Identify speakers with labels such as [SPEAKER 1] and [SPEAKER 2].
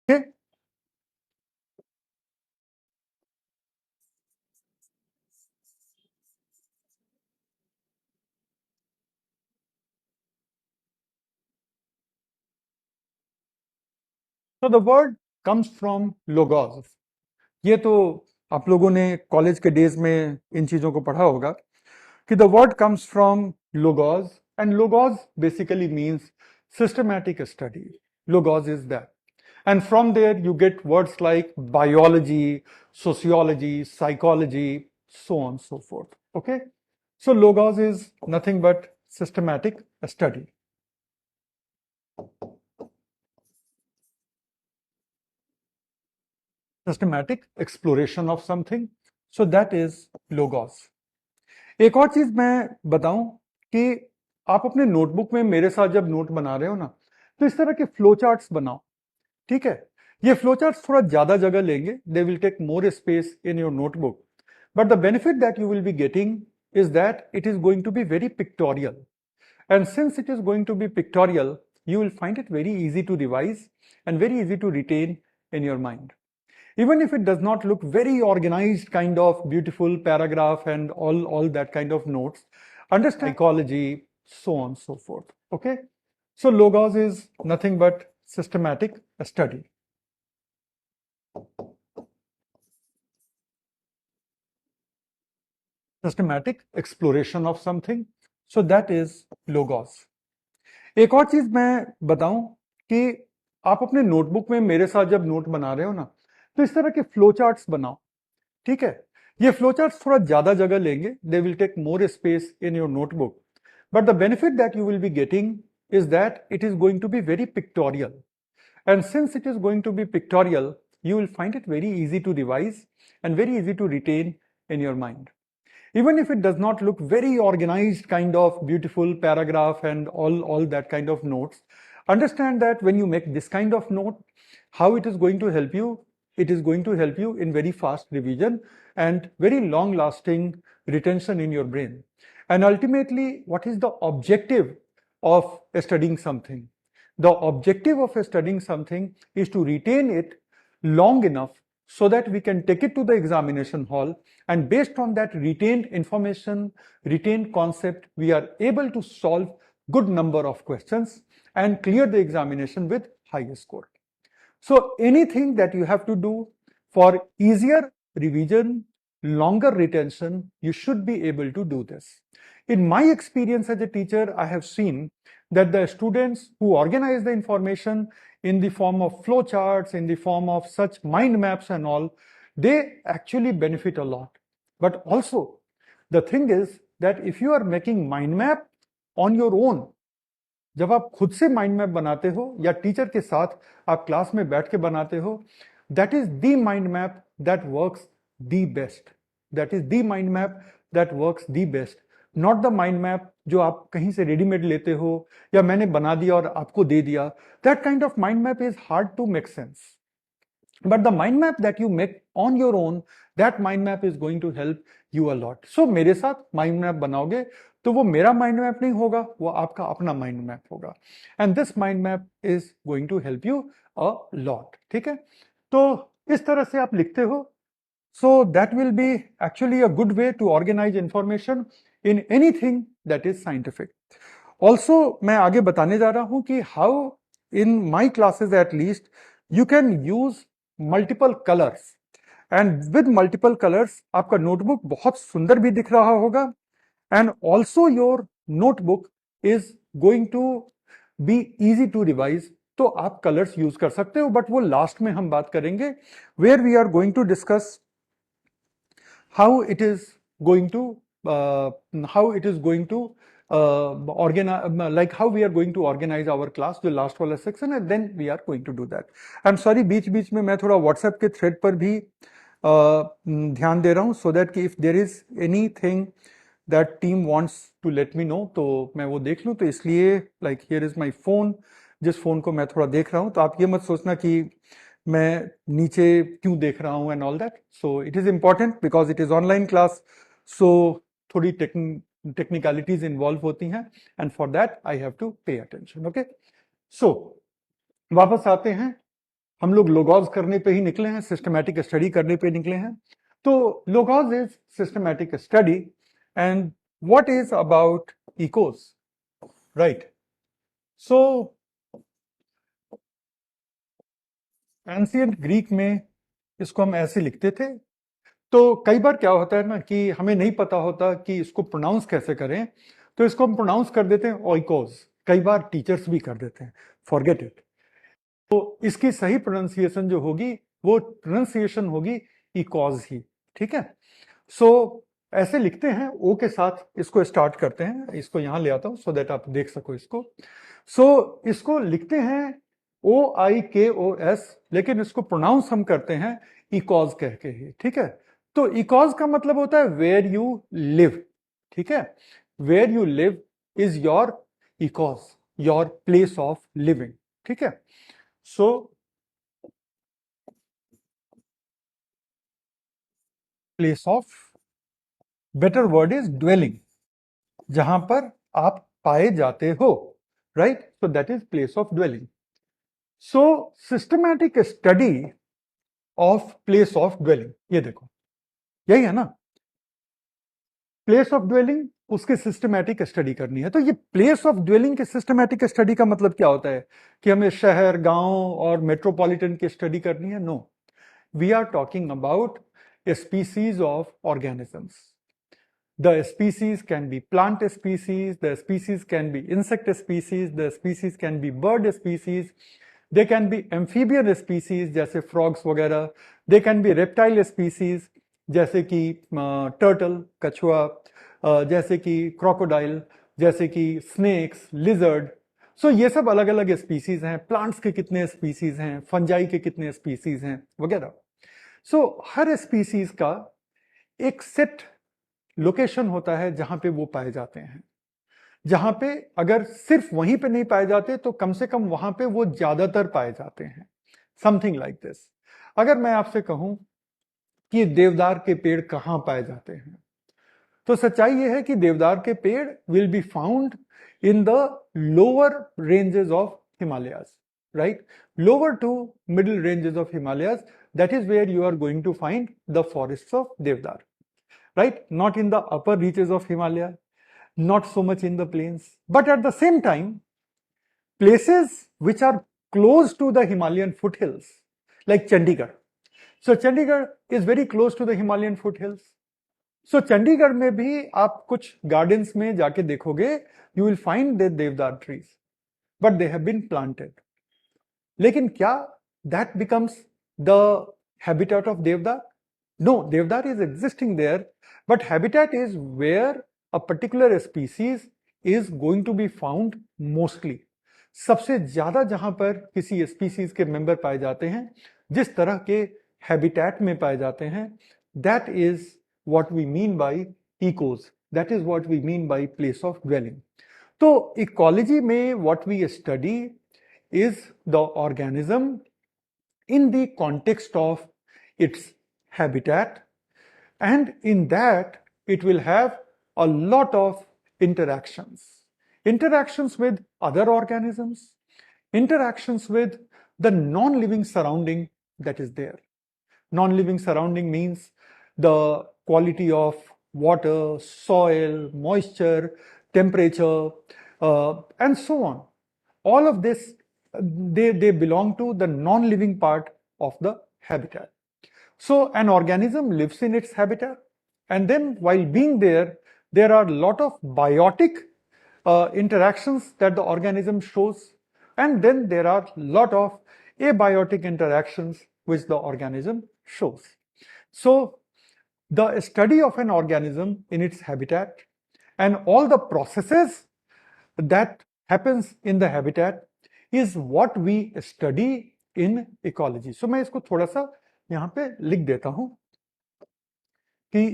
[SPEAKER 1] Okay. So the word comes from logos. ये तो आप लोगों ने कॉलेज के डेज में इन चीजों को पढ़ा होगा कि the word comes from logos, and logos basically means systematic study. Logos is that. And from there you get words like biology, sociology, psychology, so on and so forth. Okay? So logos is nothing but systematic study. Systematic exploration of something. So that is logos. एक और चीज मैं बताऊं कि आप अपने notebook में मेरे साथ जब नोट बना रहे हो ना, तो इस तरह के फ्लो चार्ट्स बनाओ. ठीक है. ये फ्लो चार्ट्स थोड़ा ज्यादा जगह लेंगे, they will take more space in your notebook, but the benefit that you will be getting is that it is going to be very pictorial. And since it is going to be pictorial, you will find it very easy to revise and very easy to retain in your mind. Even if it does not look very organized, kind of beautiful paragraph and all that kind of notes, understand ecology, so on and so forth. Okay. So logos is nothing but systematic study. Systematic exploration of something. So that is logos. एक और चीज मैं बताऊं कि आप अपने notebook में मेरे साथ जब नोट बना रहे हो ना, तो इस तरह के फ्लो चार्ट्स बनाओ. ठीक है. ये फ्लो चार्ट्स थोड़ा ज्यादा जगह लेंगे, they will take more space in your notebook, but the benefit that you will be getting is that it is going to be very pictorial. And since it is going to be pictorial, you will find it very easy to revise and very easy to retain in your mind. Even if it does not look very organized, kind of beautiful paragraph and all that kind of notes, understand that when you make this kind of note, how it is going to help you. It is going to help you in very fast revision and very long lasting retention in your brain. And ultimately, what is the objective of studying something? The objective of studying something is to retain it long enough so that we can take it to the examination hall, and based on that retained information, retained concept, we are able to solve good number of questions and clear the examination with high score. So anything that you have to do for easier revision, longer retention, you should be able to do this. In my experience as a teacher, I have seen that the students who organize the information in the form of flow charts, in the form of such mind maps and all, they actually benefit a lot. But also, the thing is that if you are making mind map on your own, जब आप खुद से mind map बनाते हो या teacher के साथ आप क्लास में बैठ के बनाते हो, that is the mind map that works the best. That is the mind map that works the best, not the mind map जो आप कहीं से रेडीमेड लेते हो या मैंने बना दिया और आपको दे दिया. That kind of mind map is hard to make sense. But the mind map that you make on your own, that mind map is going to help you a lot. So मेरे साथ mind map बनाओगे तो वो मेरा mind map नहीं होगा, वो आपका अपना mind map होगा. And this mind map is going to help you a lot. ठीक है. तो इस तरह से आप लिखते हो. So that will be actually a good way to organize information in anything that is scientific. Also मैं आगे बताने जा रहा हूं कि how in my classes at least you can use multiple colors, and with multiple colors आपका notebook बहुत सुंदर भी दिख रहा होगा, and also your notebook is going to be easy to revise. तो आप कलर्स यूज कर सकते हो, बट वो लास्ट में हम बात करेंगे, where we are going to discuss how it is going to organize, like how we are going to organize our class, the last वाला section, and then we are going to do that. I'm sorry, बीच बीच में मैं थोड़ा WhatsApp के thread पर भी ध्यान दे रहा हूँ, so that कि if there is anything that team wants to let me know, तो मैं वो देख लूँ. तो इसलिए like here is my phone, जिस फोन को मैं थोड़ा देख रहा हूँ, तो आप ये मत सोचना कि मैं नीचे क्यों देख रहा हूं and all that. So it is important because it is online class, so थोड़ी टेक्निकलिटीज इन्वॉल्व होती हैं, and for that I have to pay attention. Okay. So वापस आते हैं हम लोग लोगॉज करने पे ही निकले हैं, सिस्टमैटिक स्टडी करने पे निकले हैं। तो logos is systematic study, and what is about oikos, right? So ancient Greek में इसको हम ऐसे लिखते थे। तो कई बार क्या होता है ना कि हमें नहीं पता होता कि इसको प्रोनाउंस कैसे करें, तो इसको हम प्रोनाउंस कर देते हैं ओइकोस। कई बार टीचर्स भी कर देते हैं, फॉरगेट इट। तो इसकी सही प्रोनाउंसिएशन जो होगी, वो प्रोनाउंसिएशन होगी इकोज ही, ठीक है? सो ऐसे लिखते हैं, ओ के साथ इसको स्टार्ट करते हैं। इसको यहां ले आता हूं सो दैट आप देख सको इसको। सो इसको लिखते हैं OIKOS, लेकिन इसको प्रोनाउंस हम करते हैं इकॉज कह के ही, ठीक है? तो इकॉज का मतलब होता है वेयर यू लिव, ठीक है? Where you live is your oikos, your place of living, ठीक है? So place of, better word is dwelling, जहां पर आप पाए जाते हो, right? So that is place of dwelling. So systematic study of place of dwelling, ये देखो, यही है ना, प्लेस ऑफ ड्वेलिंग, उसकी सिस्टमैटिक स्टडी करनी है। तो ये प्लेस ऑफ ड्वेलिंग के सिस्टमैटिक स्टडी का मतलब क्या होता है कि हमें शहर, गांव और मेट्रोपॉलिटन की स्टडी करनी है? No, we are talking about a species of organisms. The species can be plant species, the species can be insect species, the species can be bird species, they can be amphibian species जैसे frogs वगैरह, they can be reptile species जैसे कि turtle, कछुआ, जैसे कि crocodile, जैसे कि snakes, lizard। सो ये सब अलग अलग स्पीसीज हैं। प्लांट्स के कितने स्पीसीज हैं, फंजाई के कितने स्पीसीज हैं वगैरह। सो हर स्पीसीज का एक सेट लोकेशन होता है जहां पे वो पाए जाते हैं। जहां पे अगर सिर्फ वहीं पे नहीं पाए जाते तो कम से कम वहां पे वो ज्यादातर पाए जाते हैं, समथिंग लाइक दिस। अगर मैं आपसे कहूं कि देवदार के पेड़ कहां पाए जाते हैं, तो सच्चाई यह है कि देवदार के पेड़ will be found in the lower ranges of Himalayas, right? Lower to middle ranges of Himalayas, that is where you are going to find the forest of deodar, right? Not in the upper reaches of Himalaya, not so much in the plains, but at the same time, places which are close to the Himalayan foothills, like Chandigarh. So Chandigarh is very close to the Himalayan foothills. So Chandigarh में भी आप कुछ gardens में जाके देखोगे, you will find the देवदार trees, but they have been planted. लेकिन क्या that becomes the habitat of देवदार? No, देवदार is existing there, but habitat is where a particular species is going to be found mostly. सबसे ज्यादा जहां पर किसी स्पीसीज के मेंबर पाए जाते हैं, जिस तरह के हैबिटेट में पाए जाते हैं, that is what we mean by ecos, that is what we mean by place of dwelling. तो इकोलॉजी में what we study is the organism in the context of its habitat, and in that it will have a lot of interactions with other organisms, interactions with the non-living surrounding that is there. Non-living surrounding means the quality of water, soil, moisture, temperature, and so on. All of this, they belong to the non-living part of the habitat. So an organism lives in its habitat, and then while being there are a lot of biotic interactions that the organism shows, and then there are a lot of abiotic interactions which the organism shows. So the study of an organism in its habitat and all the processes that happens in the habitat is what we study in ecology. So मैं इसको थोड़ा सा यहाँ पे लिख देता हूँ कि